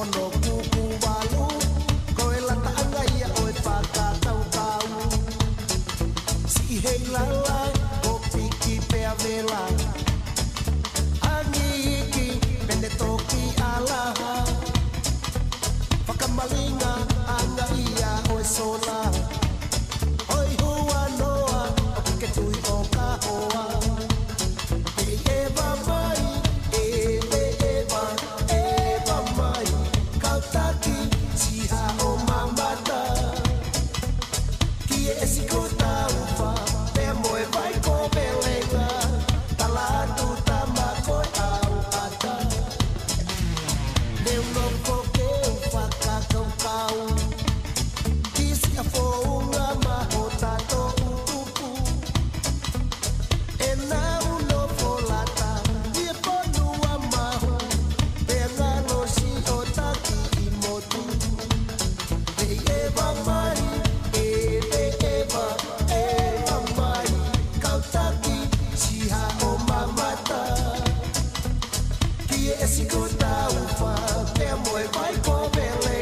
kono kuku walu koe lata anga ia oe whakatau kau si hei lala o piki pea vela angi iki pene toki alaha whakamalinga anga ia oe sola oi hua noa o pike tui o ka hoa Esikuta ufa, te moe vai ko vele